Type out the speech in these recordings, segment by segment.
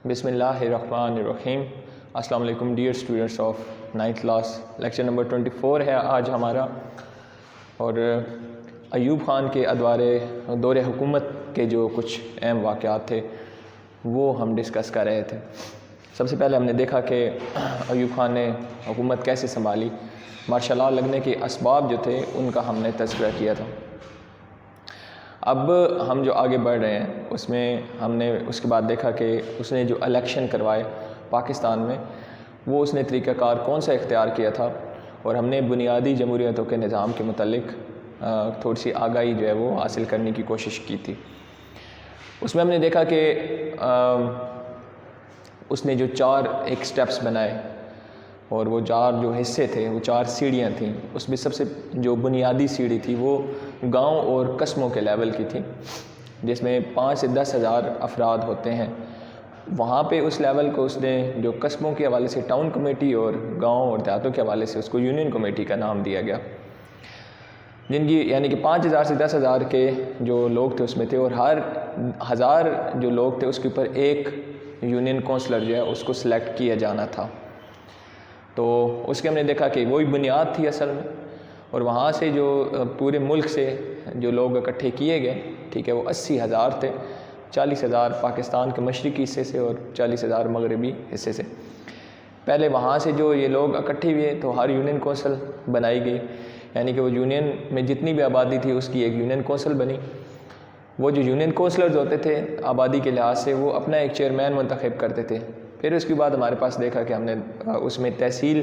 بسم اللہ الرحمن الرحیم۔ السلام علیکم dear students of 9th class. Lecture number 24 ہے آج ہمارا، اور ایوب خان کے ادوار دور حکومت کے جو کچھ اہم واقعات تھے وہ ہم ڈسکس کر رہے تھے۔ سب سے پہلے ہم نے دیکھا کہ ایوب خان نے حکومت کیسے سنبھالی، مارشل لاء لگنے کے اسباب جو تھے ان کا ہم نے تذکرہ کیا تھا۔ اب ہم جو آگے بڑھ رہے ہیں اس میں ہم نے اس کے بعد دیکھا کہ اس نے جو الیکشن کروائے پاکستان میں وہ اس نے طریقہ کار کون سا اختیار کیا تھا، اور ہم نے بنیادی جمہوریتوں کے نظام کے متعلق تھوڑی سی آگاہی جو ہے وہ حاصل کرنے کی کوشش کی تھی۔ اس میں ہم نے دیکھا کہ اس نے جو 4 سٹیپس بنائے، اور وہ 4 جو حصے تھے وہ 4 سیڑھیاں تھیں۔ اس میں سب سے جو بنیادی سیڑھی تھی وہ گاؤں اور قصبوں کے لیول کی تھی، جس میں 5 سے 10 ہزار افراد ہوتے ہیں۔ وہاں پہ اس لیول کو اس نے جو قصبوں کے حوالے سے ٹاؤن کمیٹی اور گاؤں اور دیہاتوں کے حوالے سے اس کو یونین کمیٹی کا نام دیا گیا، جن کی یعنی کہ 5000 سے 10,000 کے جو لوگ تھے اس میں تھے، اور ہر 1000 جو لوگ تھے اس کے اوپر ایک یونین کونسلر جو ہے اس کو سلیکٹ کیا جانا تھا۔ تو اس کے ہم نے دیکھا کہ وہی بنیاد تھی اصل میں، اور وہاں سے جو پورے ملک سے جو لوگ اکٹھے کیے گئے، ٹھیک ہے، وہ 80,000 تھے، 40,000 پاکستان کے مشرقی حصے سے اور 40,000 مغربی حصے سے۔ پہلے وہاں سے جو یہ لوگ اکٹھے ہوئے تو ہر یونین کونسل بنائی گئی، یعنی کہ وہ یونین میں جتنی بھی آبادی تھی اس کی ایک یونین کونسل بنی۔ وہ جو یونین کونسلرز ہوتے تھے آبادی کے لحاظ سے وہ اپنا ایک چیئرمین منتخب کرتے تھے۔ پھر اس کے بعد ہمارے پاس دیکھا کہ ہم نے اس میں تحصیل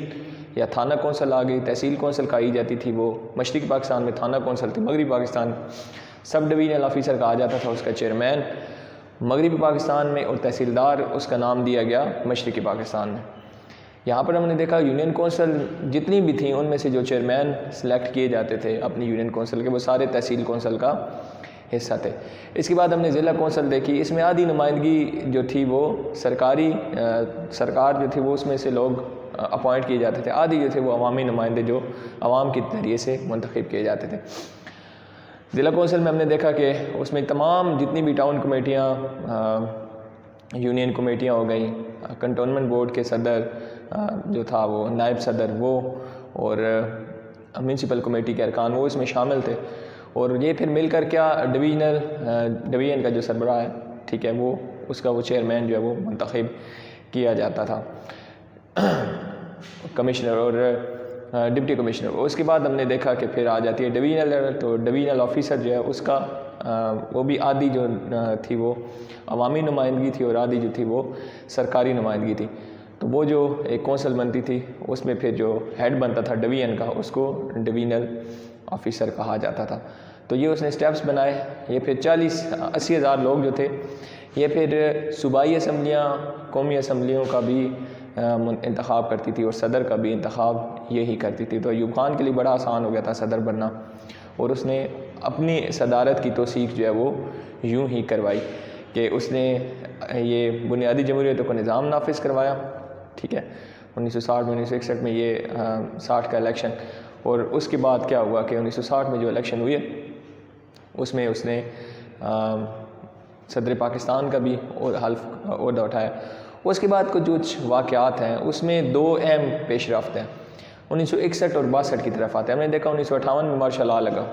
یا تھانہ کونسل آ گئی۔ تحصیل کونسل کہی جاتی تھی، وہ مشرقی پاکستان میں تھانہ کونسل تھی، مغربی پاکستان سب ڈویژنل آفیسر کہا جاتا تھا اس کا چیئرمین مغربی پاکستان میں، اور تحصیلدار اس کا نام دیا گیا مشرقی پاکستان میں۔ یہاں پر ہم نے دیکھا یونین کونسل جتنی بھی تھیں ان میں سے جو چیئرمین سلیکٹ کیے جاتے تھے اپنی یونین کونسل کے، وہ سارے تحصیل کونسل کا حصہ تھے۔ اس کے بعد ہم نے ضلع کونسل دیکھی، اس میں آدھی نمائندگی جو تھی وہ سرکار جو تھی وہ اس میں سے لوگ اپوائنٹ کیے جاتے تھے، آدھی جو تھے وہ عوامی نمائندے جو عوام کے ذریعے سے منتخب کیے جاتے تھے۔ ضلع کونسل میں ہم نے دیکھا کہ اس میں تمام جتنی بھی ٹاؤن کمیٹیاں، یونین کمیٹیاں ہو گئیں، کنٹونمنٹ بورڈ کے صدر جو تھا وہ نائب صدر وہ، اور میونسپل کمیٹی کے ارکان وہ اس میں شامل تھے، اور یہ پھر مل کر کیا ڈویژن کا جو سربراہ ہے، ٹھیک ہے، وہ اس کا وہ چیئرمین جو ہے وہ منتخب کیا جاتا تھا، کمشنر اور ڈپٹی کمشنر۔ اس کے بعد ہم نے دیکھا کہ پھر آ جاتی ہے ڈویژنل لیول، تو ڈویژنل آفیسر جو ہے اس کا وہ بھی آدھی جو تھی وہ عوامی نمائندگی تھی اور آدھی جو تھی وہ سرکاری نمائندگی تھی۔ تو وہ جو ایک کونسل بنتی تھی اس میں پھر جو ہیڈ بنتا تھا ڈویژن کا اس کو ڈویژنل آفیسر کہا جاتا تھا۔ تو یہ اس نے سٹیپس بنائے۔ یہ پھر 80 ہزار لوگ جو تھے یہ پھر صوبائی اسمبلیاں، قومی اسمبلیوں کا بھی انتخاب کرتی تھی، اور صدر کا بھی انتخاب یہی کرتی تھی۔ تو ایوب خان کے لیے بڑا آسان ہو گیا تھا صدر بننا، اور اس نے اپنی صدارت کی توثیق جو ہے وہ یوں ہی کروائی کہ اس نے یہ بنیادی جمہوریتوں کا نظام نافذ کروایا، ٹھیک ہے، 1960 میں 1961 میں یہ 60 کا الیکشن، اور اس کے بعد کیا ہوا کہ 1960 میں جو الیکشن ہوئے اس میں اس نے صدر پاکستان کا بھی حلف عہدہ اٹھایا۔ اس کے بعد کچھ واقعات ہیں، اس میں 2 اہم پیش رفت ہیں، 1961 اور 62 کی طرف آتے ہیں۔ ہم نے دیکھا 1958 میں مارشل لاء لگا،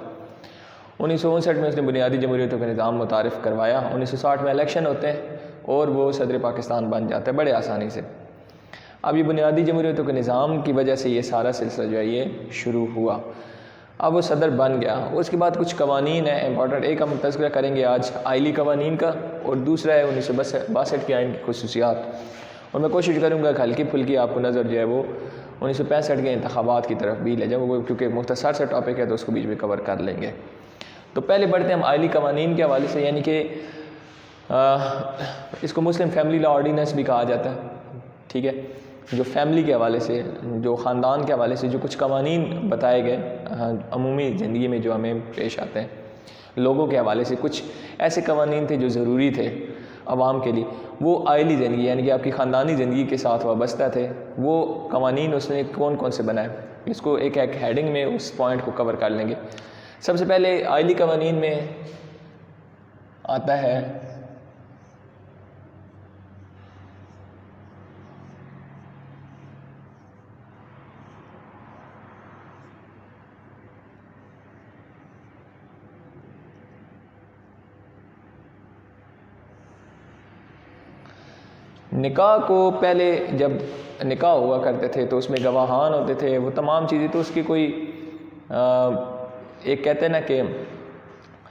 1959 میں اس نے بنیادی جمہوریتوں کا نظام متعارف کروایا، 1960 میں الیکشن ہوتے ہیں اور وہ صدر پاکستان بن جاتا ہے بڑے آسانی سے۔ اب یہ بنیادی جمہوریتوں کے نظام کی وجہ سے یہ سارا سلسلہ جو ہے یہ شروع ہوا۔ اب وہ صدر بن گیا۔ اس کے بعد کچھ قوانین ہیں امپورٹنٹ، ایک ہم تذکرہ کریں گے آج آئلی قوانین کا، اور دوسرا ہے 1962 کے آئین کی خصوصیات، اور میں کوشش کروں گا کہ ہلکی پھلکی آپ کو نظر جو ہے وہ 1965 کے انتخابات کی طرف بھی لے جاؤں، وہ کیونکہ مختصر سے ٹاپک ہے تو اس کو بیچ میں کور کر لیں گے۔ تو پہلے بڑھتے ہیں ہم آئلی قوانین کے حوالے سے، یعنی کہ اس کو مسلم فیملی لا آرڈیننس بھی کہا جاتا ہے، ٹھیک ہے، جو فیملی کے حوالے سے، جو خاندان کے حوالے سے جو کچھ قوانین بتائے گئے عمومی زندگی میں جو ہمیں پیش آتے ہیں، لوگوں کے حوالے سے کچھ ایسے قوانین تھے جو ضروری تھے عوام کے لیے، وہ آئلی زندگی یعنی کہ آپ کی خاندانی زندگی کے ساتھ وابستہ تھے۔ وہ قوانین اس نے کون کون سے بنائے، اس کو ایک ہیڈنگ میں اس پوائنٹ کو کور کر لیں گے۔ سب سے پہلے آئلی قوانین میں آتا ہے نکاح کو پہلے جب نکاح ہوا کرتے تھے تو اس میں گواہان ہوتے تھے، وہ تمام چیزیں، تو اس کی کوئی ایک کہتے ہیں نا کہ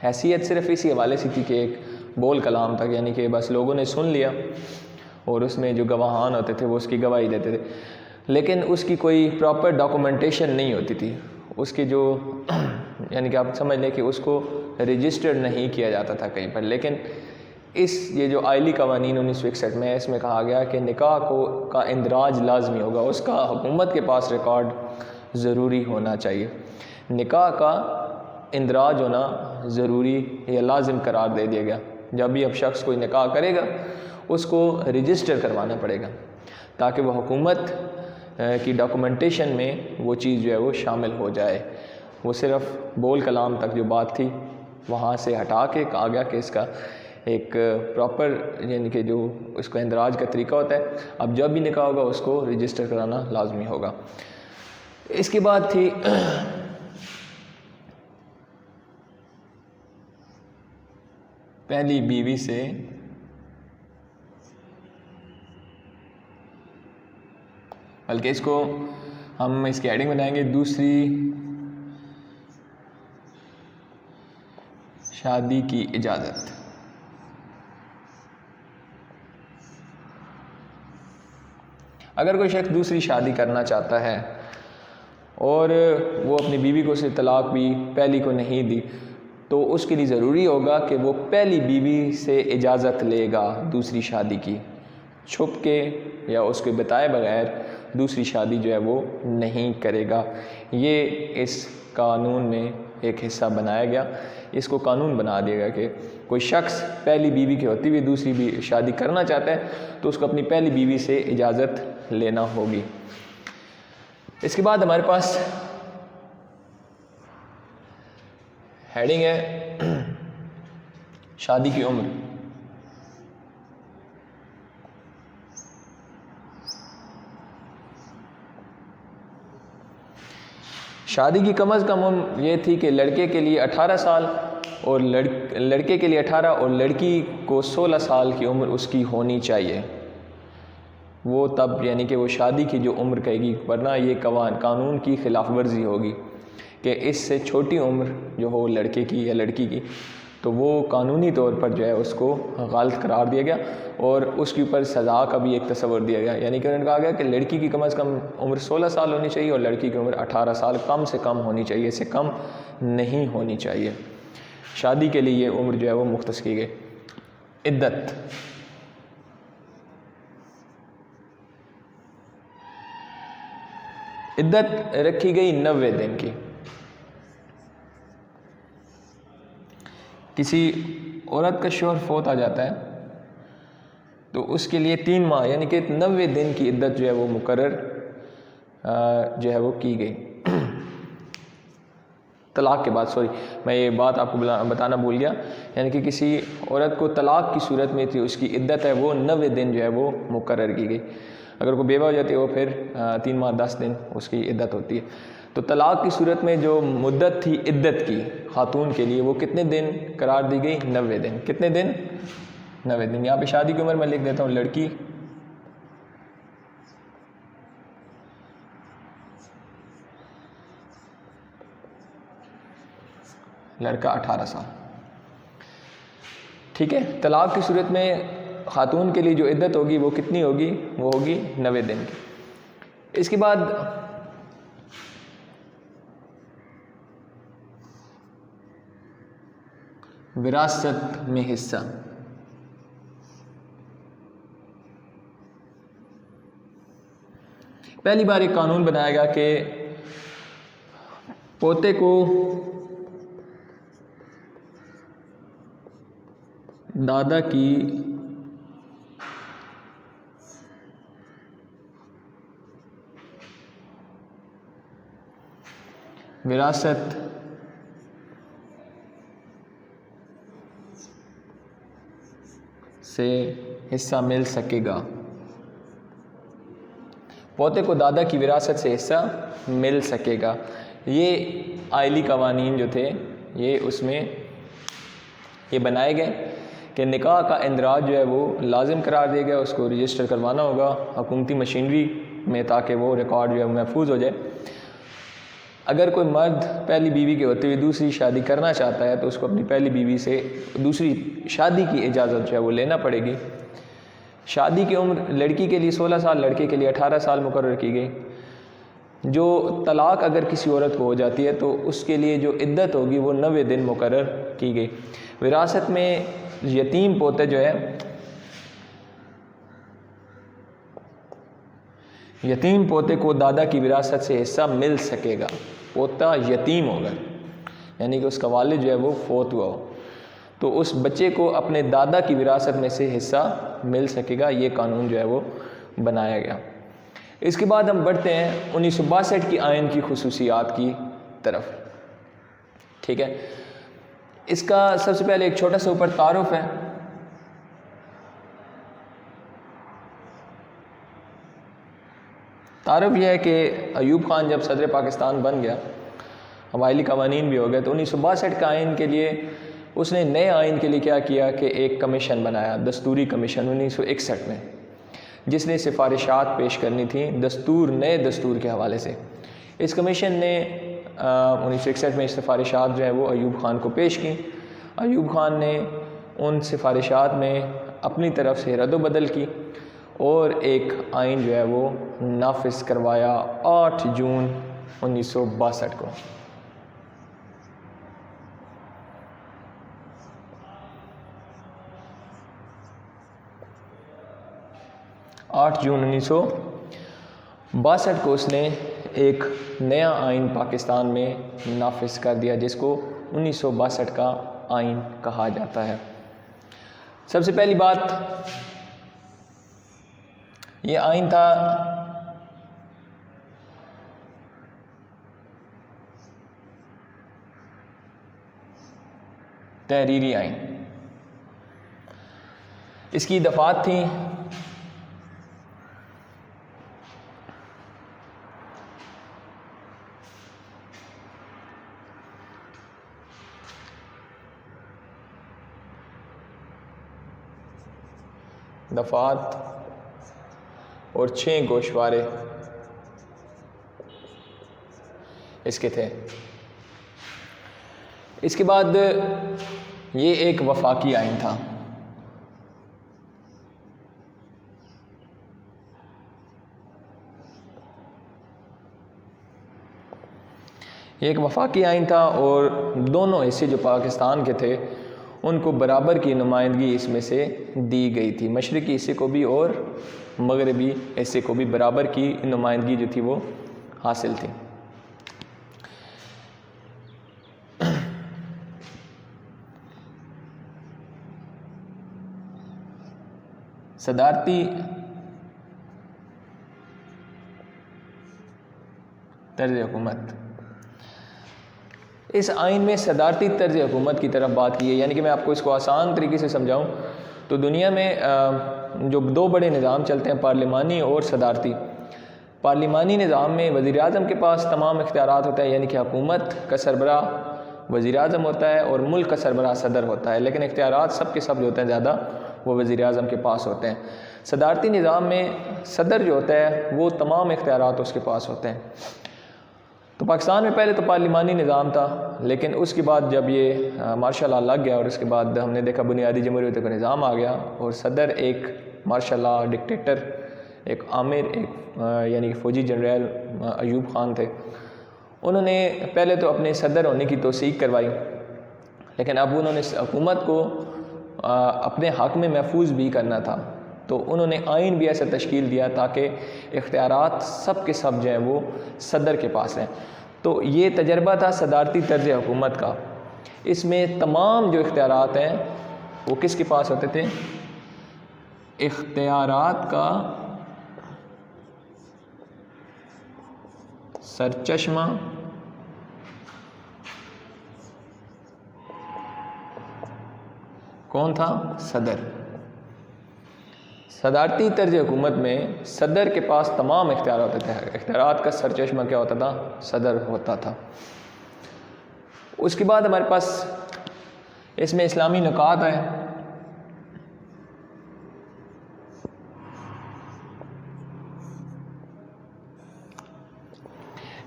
حیثیت صرف اسی حوالے سے تھی کہ ایک بول کلام تک، یعنی کہ بس لوگوں نے سن لیا اور اس میں جو گواہان ہوتے تھے وہ اس کی گواہی دیتے تھے، لیکن اس کی کوئی پراپر ڈاکومنٹیشن نہیں ہوتی تھی، اس کی جو یعنی کہ آپ سمجھ لیں کہ اس کو رجسٹرڈ نہیں کیا جاتا تھا کہیں پر۔ لیکن یہ جو آئلی قوانین 1961 میں ہے، اس میں کہا گیا کہ نکاح کا اندراج لازمی ہوگا، اس کا حکومت کے پاس ریکارڈ ضروری ہونا چاہیے، نکاح کا اندراج ہونا ضروری یا لازم قرار دے دیا گیا۔ جب بھی اب شخص کوئی نکاح کرے گا اس کو رجسٹر کروانا پڑے گا تاکہ وہ حکومت کی ڈاکومنٹیشن میں وہ چیز جو ہے وہ شامل ہو جائے۔ وہ صرف بول کلام تک جو بات تھی وہاں سے ہٹا کے کہا گیا کہ اس کا ایک پراپر یعنی کہ جو اس کو اندراج کا طریقہ ہوتا ہے، اب جب بھی نکاح ہوگا اس کو رجسٹر کرانا لازمی ہوگا۔ اس کے بعد تھی پہلی بیوی سے بلکہ اس کو ہم اس کی ہیڈنگ بنائیں گے دوسری شادی کی اجازت۔ اگر کوئی شخص دوسری شادی کرنا چاہتا ہے اور وہ اپنی بیوی کو سے طلاق بھی پہلی کو نہیں دی تو اس کے لیے ضروری ہوگا کہ وہ پہلی بیوی سے اجازت لے گا دوسری شادی کی، چھپ کے یا اس کو بتائے بغیر دوسری شادی جو ہے وہ نہیں کرے گا۔ یہ اس قانون میں ایک حصہ بنایا گیا، اس کو قانون بنا دیا گیا کہ کوئی شخص پہلی بیوی کی ہوتی ہوئی دوسری بھی شادی کرنا چاہتا ہے تو اس کو اپنی پہلی بیوی سے اجازت لینا ہوگی۔ اس کے بعد ہمارے پاس ہیڈنگ ہے شادی کی عمر۔ شادی کی کم از کم عمر یہ تھی کہ لڑکے کے لیے 18 سال اور لڑکے کے لیے 18 اور لڑکی کو 16 سال کی عمر اس کی ہونی چاہیے۔ وہ تب یعنی کہ وہ شادی کی جو عمر کہے گی، ورنہ یہ قانون کی خلاف ورزی ہوگی کہ اس سے چھوٹی عمر جو ہو لڑکے کی یا لڑکی کی تو وہ قانونی طور پر جو ہے اس کو غلط قرار دیا گیا اور اس کے اوپر سزا کا بھی ایک تصور دیا گیا، یعنی کہ انہوں نے کہا گیا کہ لڑکی کی کم از کم عمر 16 سال ہونی چاہیے اور لڑکی کی عمر 18 سال کم سے کم ہونی چاہیے، اس سے کم نہیں ہونی چاہیے۔ شادی کے لیے یہ عمر جو ہے وہ مختص کی گئی۔ عدت، عدت رکھی گئی 90 دن کی۔ کسی عورت کا شوہر فوت آ جاتا ہے تو اس کے لیے 3 ماہ یعنی کہ 90 دن کی عدت جو ہے وہ مقرر جو ہے وہ کی گئی۔ طلاق کے بعد میں یہ بات آپ کو بتانا بھول گیا، یعنی کہ کسی عورت کو طلاق کی صورت میں تھی اس کی عدت ہے وہ 90 دن جو ہے وہ مقرر کی گئی۔ اگر کوئی بیوہ ہو جاتی ہے وہ پھر 3 ماہ 10 دن اس کی عدت ہوتی ہے۔ تو طلاق کی صورت میں جو مدت تھی عدت کی خاتون کے لیے وہ کتنے دن قرار دی گئی؟ 90 دن۔ کتنے دن؟ 90 دن۔ یہاں پہ شادی کی عمر میں لکھ دیتا ہوں لڑکی لڑکا 18 سال، ٹھیک ہے۔ طلاق کی صورت میں خاتون کے لیے جو عدت ہوگی وہ کتنی ہوگی؟ وہ ہوگی 90 دن کی۔ اس کے بعد وراثت میں حصہ۔ پہلی بار ایک قانون بنایا گیا کہ پوتے کو دادا کی وراثت سے حصہ مل سکے گا۔ پوتے کو دادا کی وراثت سے حصہ مل سکے گا۔ یہ آئلی قوانین جو تھے یہ اس میں یہ بنائے گئے کہ نکاح کا اندراج جو ہے وہ لازم قرار دیا گیا، اس کو رجسٹر کروانا ہوگا حکومتی مشینری میں تاکہ وہ ریکارڈ جو ہے محفوظ ہو جائے۔ اگر کوئی مرد پہلی بیوی کے ہوتے ہوئے دوسری شادی کرنا چاہتا ہے تو اس کو اپنی پہلی بیوی سے دوسری شادی کی اجازت جو ہے وہ لینا پڑے گی۔ شادی کی عمر لڑکی کے لیے 16 سال، لڑکے کے لیے 18 سال مقرر کی گئی۔ جو طلاق اگر کسی عورت کو ہو جاتی ہے تو اس کے لیے جو عدت ہوگی وہ 90 دن مقرر کی گئی۔ وراثت میں یتیم پوتے جو ہے، یتیم پوتے کو دادا کی وراثت سے حصہ مل سکے گا۔ پوتا یتیم ہوگا یعنی کہ اس کا والد جو ہے وہ فوت ہوا ہو تو اس بچے کو اپنے دادا کی وراثت میں سے حصہ مل سکے گا۔ یہ قانون جو ہے وہ بنایا گیا۔ اس کے بعد ہم بڑھتے ہیں 1962 کی آئین کی خصوصیات کی طرف۔ ٹھیک ہے، اس کا سب سے پہلے ایک چھوٹا سا اوپر تعارف ہے۔ تعارف یہ ہے کہ ایوب خان جب صدر پاکستان بن گیا، قبائلی قوانین بھی ہو گئے، تو 1962 کا آئین کے لیے اس نے نئے آئین کے لیے کیا کیا کہ ایک کمیشن بنایا، دستوری کمیشن 1961 میں، جس نے سفارشات پیش کرنی تھیں نئے دستور کے حوالے سے۔ اس کمیشن نے 1961 میں سفارشات جو ہے وہ ایوب خان کو پیش کی۔ ایوب خان نے ان سفارشات میں اپنی طرف سے رد و بدل کی اور ایک آئین جو ہے وہ نافذ کروایا 8 جون 1962 کو۔ 8 جون 1962 کو اس نے ایک نیا آئین پاکستان میں نافذ کر دیا جس کو 1962 کا آئین کہا جاتا ہے۔ سب سے پہلی بات، یہ آئین تھا تحریری آئین۔ اس کی دفعات تھیں دفعات اور 6 گوشوارے اس کے تھے۔ اس کے بعد یہ ایک وفاقی آئین تھا۔ یہ ایک وفاقی آئین تھا اور دونوں حصے جو پاکستان کے تھے ان کو برابر کی نمائندگی اس میں سے دی گئی تھی، مشرقی حصے کو بھی اور مغربی حصے کو بھی برابر کی نمائندگی جو تھی وہ حاصل تھی۔ صدارتی طرز حکومت، اس آئین میں صدارتی طرز حکومت کی طرف بات کی ہے، یعنی کہ میں آپ کو اس کو آسان طریقے سے سمجھاؤں تو دنیا میں جو 2 بڑے نظام چلتے ہیں، پارلیمانی اور صدارتی۔ پارلیمانی نظام میں وزیر اعظم کے پاس تمام اختیارات ہوتا ہے، یعنی کہ حکومت کا سربراہ وزیر اعظم ہوتا ہے اور ملک کا سربراہ صدر ہوتا ہے، لیکن اختیارات سب کے سب جو ہوتے ہیں زیادہ وہ وزیر اعظم کے پاس ہوتے ہیں۔ صدارتی نظام میں صدر جو ہوتا ہے وہ تمام اختیارات اس کے پاس ہوتے ہیں۔ تو پاکستان میں پہلے تو پارلیمانی نظام تھا، لیکن اس کے بعد جب یہ مارشل لا لگ گیا اور اس کے بعد ہم نے دیکھا بنیادی جمہوریت کا نظام آ گیا اور صدر ایک مارشل لا ڈکٹیٹر، ایک آمر، ایک یعنی کہ فوجی جنرل ایوب خان تھے۔ انہوں نے پہلے تو اپنے صدر ہونے کی توثیق کروائی، لیکن اب انہوں نے حکومت کو اپنے حق میں محفوظ بھی کرنا تھا، تو انہوں نے آئین بھی ایسا تشکیل دیا تاکہ اختیارات سب کے سب جو ہیں وہ صدر کے پاس ہیں۔ تو یہ تجربہ تھا صدارتی طرز حکومت کا۔ اس میں تمام جو اختیارات ہیں وہ کس کے پاس ہوتے تھے؟ اختیارات کا سرچشمہ کون تھا؟ صدر۔ صدارتی طرز حکومت میں صدر کے پاس تمام اختیارات ہوتے تھے، اختیارات کا سرچشمہ کیا ہوتا تھا؟ صدر ہوتا تھا۔ اس کے بعد ہمارے پاس اس میں اسلامی نکات ہیں۔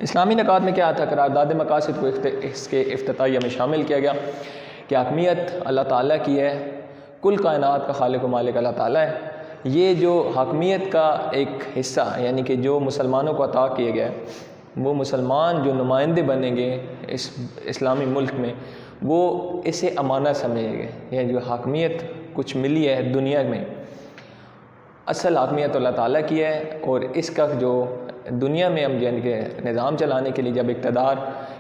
اسلامی نکات میں کیا تھا؟ قرارداد مقاصد کو اس کے افتتاحیہ میں شامل کیا گیا کہ حاکمیت اللہ تعالیٰ کی ہے، کل کائنات کا خالق و مالک اللہ تعالیٰ ہے۔ یہ جو حاکمیت کا ایک حصہ یعنی کہ جو مسلمانوں کو عطا کیا گیا ہے، وہ مسلمان جو نمائندے بنیں گے اس اسلامی ملک میں وہ اسے امانت سمجھیں گے۔ یہ جو حاکمیت کچھ ملی ہے دنیا میں، اصل حاکمیت اللہ تعالیٰ کی ہے، اور اس کا جو دنیا میں ہم جن کے نظام چلانے کے لیے جب اقتدار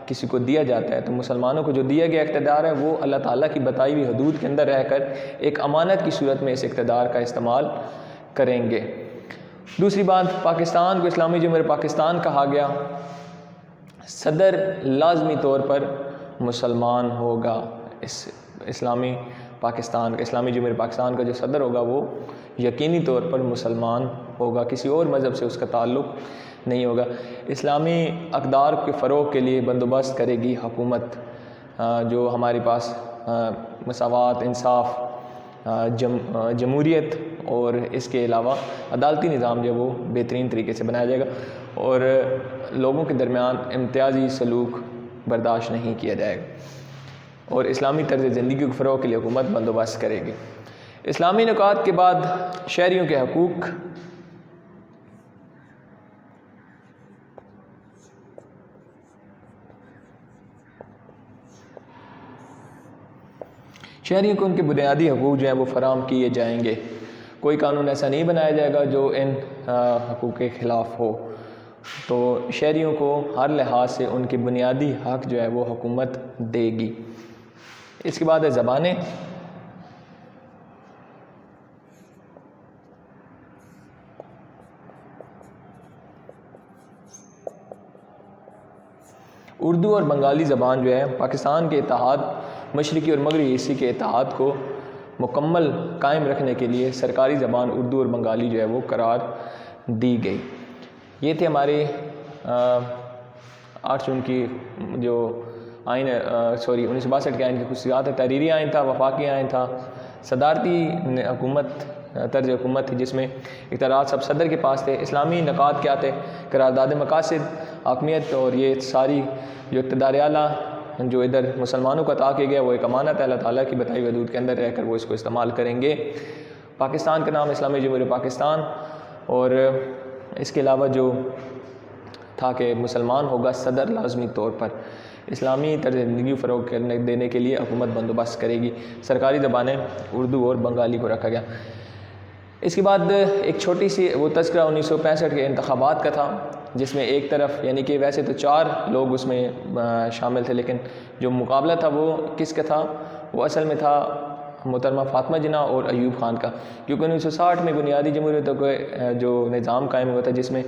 کسی کو دیا جاتا ہے تو مسلمانوں کو جو دیا گیا اقتدار ہے وہ اللہ تعالیٰ کی بتائی ہوئی حدود کے اندر رہ کر ایک امانت کی صورت میں اس اقتدار کا استعمال کریں گے۔ دوسری بات، پاکستان کو اسلامی جمہوریہ پاکستان کہا گیا، صدر لازمی طور پر مسلمان ہوگا۔ اس اسلامی جمہوریہ پاکستان کا جو صدر ہوگا وہ یقینی طور پر مسلمان ہوگا، کسی اور مذہب سے اس کا تعلق نہیں ہوگا۔ اسلامی اقدار کے فروغ کے لیے بندوبست کرے گی حکومت، جو ہمارے پاس مساوات، انصاف، جمہوریت اور اس کے علاوہ عدالتی نظام جو ہے وہ بہترین طریقے سے بنایا جائے گا، اور لوگوں کے درمیان امتیازی سلوک برداشت نہیں کیا جائے گا، اور اسلامی طرز زندگی کے فروغ کے لیے حکومت بندوبست کرے گی۔ اسلامی نکات کے بعد شہریوں کے حقوق۔ شہریوں کو ان کے بنیادی حقوق جو ہیں وہ فراہم کیے جائیں گے۔ کوئی قانون ایسا نہیں بنایا جائے گا جو ان حقوق کے خلاف ہو، تو شہریوں کو ہر لحاظ سے ان کے بنیادی حق جو ہے وہ حکومت دے گی۔ اس کے بعد ہے زبانیں۔ اردو اور بنگالی زبان جو ہے پاکستان کے اتحاد، مشرقی اور مغربی حصے کے اتحاد کو مکمل قائم رکھنے کے لیے سرکاری زبان اردو اور بنگالی جو ہے وہ قرار دی گئی۔ یہ تھے ہمارے 8 جون کی جو آئین 1962 کے آئین کی خصوصیات ہے۔ تحریری آئین تھا، وفاقی آئین تھا، صدارتی حکومت طرز حکومت تھی جس میں اختیارات سب صدر کے پاس تھے۔ اسلامی نکات کیا تھے؟ قرارداد مقاصد، حاکمیت، اور یہ ساری جو اقتدار اعلیٰ جو ادھر مسلمانوں کو عطا کیا گیا وہ ایک امانت ہے، اللہ تعالیٰ کی بتائی ہوئی حدود کے اندر رہ کر وہ اس کو استعمال کریں گے۔ پاکستان کا نام اسلامی جمہوریہ پاکستان، اور اس کے علاوہ جو تھا کہ مسلمان ہوگا صدر لازمی طور پر، اسلامی طرز زندگی کو فروغ دینے کے لیے حکومت بندوبست کرے گی۔ سرکاری زبانیں اردو اور بنگالی کو رکھا گیا۔ اس کے بعد ایک چھوٹی سی وہ تذکرہ 1965 کے انتخابات کا تھا، جس میں ایک طرف یعنی کہ ویسے تو 4 لوگ اس میں شامل تھے، لیکن جو مقابلہ تھا وہ کس کا تھا؟ وہ اصل میں تھا محترمہ فاطمہ جناح اور ایوب خان کا، کیونکہ 1960 میں بنیادی جمہوریت کا جو نظام قائم ہوا تھا جس میں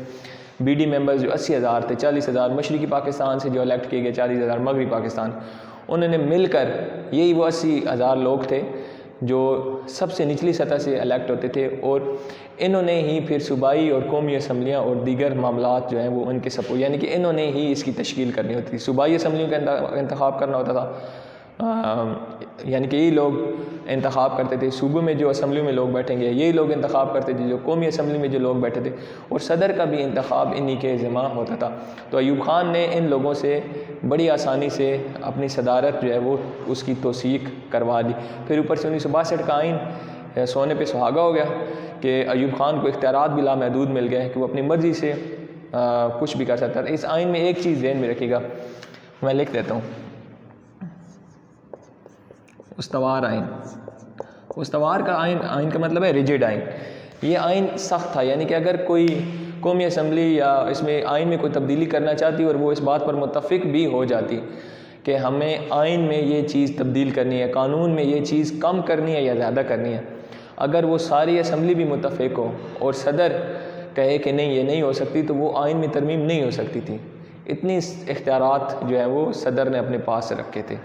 بی ڈی ممبرز جو 80,000 تھے، 40,000 مشرقی پاکستان سے جو الیکٹ کیے گئے، 40,000 مغربی پاکستان، انہوں نے مل کر یہی وہ 80,000 لوگ تھے جو سب سے نچلی سطح سے الیکٹ ہوتے تھے، اور انہوں نے ہی پھر صوبائی اور قومی اسمبلیاں اور دیگر معاملات جو ہیں وہ ان کے سپورٹ، یعنی کہ انہوں نے ہی اس کی تشکیل کرنی ہوتی تھی۔ صوبائی اسمبلیوں کا انتخاب کرنا ہوتا تھا، یعنی کہ یہی لوگ انتخاب کرتے تھے، صوبوں میں جو اسمبلی میں لوگ بیٹھیں گے یہی لوگ انتخاب کرتے تھے، جو قومی اسمبلی میں جو لوگ بیٹھے تھے، اور صدر کا بھی انتخاب انہی کے ذمہ ہوتا تھا۔ تو ایوب خان نے ان لوگوں سے بڑی آسانی سے اپنی صدارت جو ہے وہ اس کی توثیق کروا دی۔ پھر اوپر سے 1962 کا آئین سونے پہ سہاگا ہو گیا کہ ایوب خان کو اختیارات بھی لامحدود مل گئے کہ وہ اپنی مرضی سے کچھ بھی کر سکتا تھا۔ اس آئین میں ایک چیز ذہن میں رکھیے گا، میں لکھ دیتا ہوں، استوار آئین۔ استوار کا آئین کا مطلب ہے ریجڈ آئین۔ یہ آئین سخت تھا، یعنی کہ اگر کوئی قومی اسمبلی یا اس میں آئین میں کوئی تبدیلی کرنا چاہتی اور وہ اس بات پر متفق بھی ہو جاتی کہ ہمیں آئین میں یہ چیز تبدیل کرنی ہے، قانون میں یہ چیز کم کرنی ہے یا زیادہ کرنی ہے، اگر وہ ساری اسمبلی بھی متفق ہو اور صدر کہے کہ نہیں یہ نہیں ہو سکتی تو وہ آئین میں ترمیم نہیں ہو سکتی تھی۔ اتنی اختیارات جو ہیں وہ صدر نے اپنے پاس رکھے تھے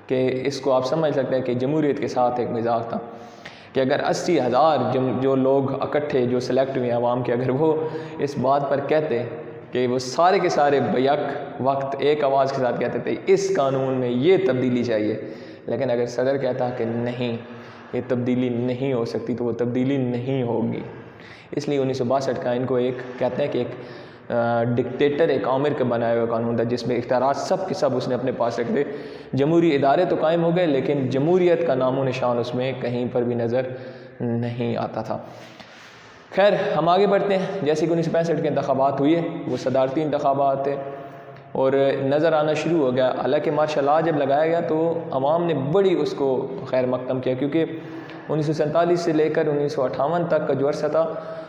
کہ اس کو آپ سمجھ سکتے ہیں کہ جمہوریت کے ساتھ ایک مزاج تھا کہ اگر 80,000 جو لوگ اکٹھے جو سلیکٹ ہوئے عوام کے، اگر وہ اس بات پر کہتے کہ وہ سارے کے سارے بیک وقت ایک آواز کے ساتھ کہتے تھے اس قانون میں یہ تبدیلی چاہیے، لیکن اگر صدر کہتا کہ نہیں یہ تبدیلی نہیں ہو سکتی تو وہ تبدیلی نہیں ہوگی۔ اس لیے 1962 کا ان کو ایک کہتے ہیں کہ ایک ڈکٹیٹر ایک آمر کا بنایا ہوا قانون تھا جس میں اختیارات سب کے سب اس نے اپنے پاس رکھ دے. جمہوری ادارے تو قائم ہو گئے لیکن جمہوریت کا نام و نشان اس میں کہیں پر بھی نظر نہیں آتا تھا. خیر ہم آگے بڑھتے ہیں. جیسے کہ 1965 کے انتخابات ہوئے وہ صدارتی انتخابات تھے اور نظر آنا شروع ہو گیا. حالانکہ مارشل لاء جب لگایا گیا تو عوام نے بڑی اس کو خیر مقدم کیا کیونکہ 1947 سے لے کر 1958 تک کا جو عرصہ تھا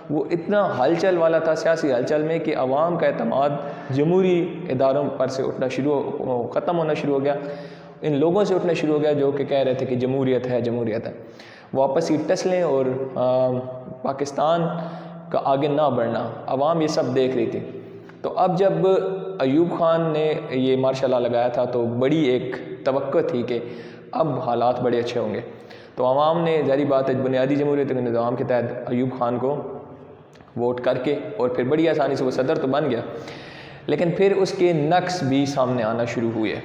وہ اتنا ہلچل والا تھا سیاسی ہلچل میں کہ عوام کا اعتماد جمہوری اداروں پر سے ختم ہونا شروع ہو گیا. ان لوگوں سے اٹھنا شروع ہو گیا جو کہ کہہ رہے تھے کہ جمہوریت ہے جمہوریت ہے. وہ آپسی ٹسلیں اور پاکستان کا آگے نہ بڑھنا عوام یہ سب دیکھ رہی تھی. تو اب جب ایوب خان نے یہ مارشل لاء لگایا تھا تو بڑی ایک توقع تھی کہ اب حالات بڑے اچھے ہوں گے. تو عوام نے ظاہری بات ہے بنیادی جمہوریت کے نظام کے تحت ایوب خان کو ووٹ کر کے اور پھر بڑی آسانی سے وہ صدر تو بن گیا لیکن پھر اس کے نقص بھی سامنے آنا شروع ہوئے.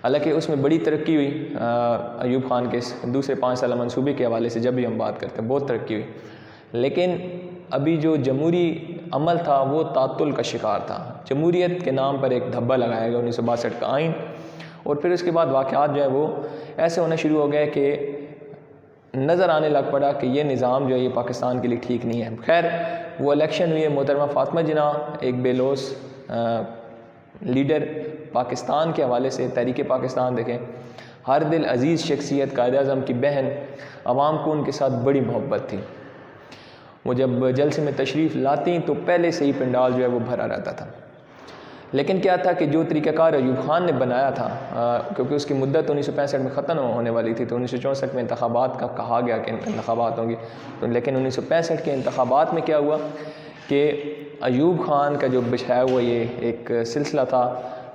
حالانکہ اس میں بڑی ترقی ہوئی ایوب خان کے دوسرے 5 سالہ منصوبے کے حوالے سے جب بھی ہم بات کرتے ہیں بہت ترقی ہوئی لیکن ابھی جو جمہوری عمل تھا وہ تعطل کا شکار تھا. جمہوریت کے نام پر ایک دھبا لگایا گیا 1962 کا آئین اور پھر اس کے بعد واقعات جو ہے وہ ایسے ہونا شروع ہو گئے کہ نظر آنے لگ پڑا کہ یہ نظام جو ہے یہ پاکستان کے لیے ٹھیک نہیں ہے. خیر وہ الیکشن ہوئی ہے. محترمہ فاطمہ جناح ایک بے لوث لیڈر پاکستان کے حوالے سے تحریک پاکستان دیکھیں ہر دل عزیز شخصیت قائد اعظم کی بہن عوام کو ان کے ساتھ بڑی محبت تھی. وہ جب جلسے میں تشریف لاتی تو پہلے سے ہی پنڈال جو ہے وہ بھرا رہتا تھا. لیکن کیا تھا کہ جو طریقہ کار ایوب خان نے بنایا تھا کیونکہ اس کی مدت 1965 میں ختم ہونے والی تھی تو 1964 میں انتخابات کا کہا گیا کہ انتخابات ہوں گے لیکن 1965 کے انتخابات میں کیا ہوا کہ ایوب خان کا جو بچھایا ہوا یہ ایک سلسلہ تھا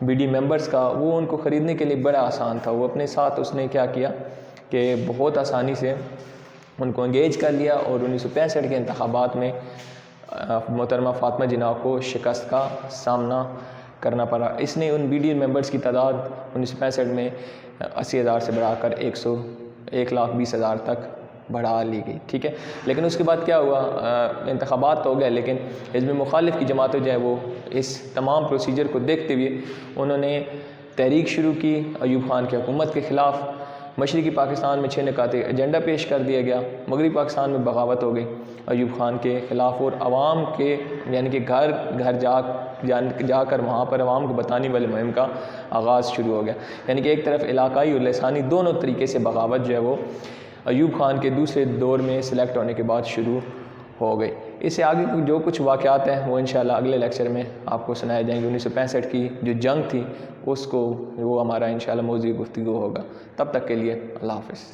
بی ڈی ممبرز کا وہ ان کو خریدنے کے لیے بڑا آسان تھا. وہ اپنے ساتھ اس نے کیا کیا کہ بہت آسانی سے ان کو انگیج کر لیا اور 1965 کے انتخابات میں محترمہ فاطمہ جناح کو شکست کا سامنا کرنا پڑا. اس نے ان بی ڈی ممبرز کی تعداد 1965 میں 80,000 سے بڑھا کر 1,20,000 تک بڑھا لی گئی. ٹھیک ہے لیکن اس کے بعد کیا ہوا انتخابات تو ہو گئے لیکن حزب مخالف کی جماعتیں جو ہے وہ اس تمام پروسیجر کو دیکھتے ہوئے انہوں نے تحریک شروع کی ایوب خان کی حکومت کے خلاف. مشرقی پاکستان میں 6 نکاتی ایجنڈا پیش کر دیا گیا. مغربی پاکستان میں بغاوت ہو گئی ایوب خان کے خلاف اور عوام کے یعنی کہ گھر گھر جا کر وہاں پر عوام کو بتانے والے مہم کا آغاز شروع ہو گیا. یعنی کہ ایک طرف علاقائی اور لسانی دونوں طریقے سے بغاوت جو ہے وہ ایوب خان کے دوسرے دور میں سلیکٹ ہونے کے بعد شروع ہو گئی. اس سے آگے جو کچھ واقعات ہیں وہ انشاءاللہ اگلے لیکچر میں آپ کو سنائے جائیں گے. 1965 کی جو جنگ تھی اس کو وہ ہمارا انشاءاللہ موضوع گفتگو ہوگا. تب تک کے لیے اللہ حافظ.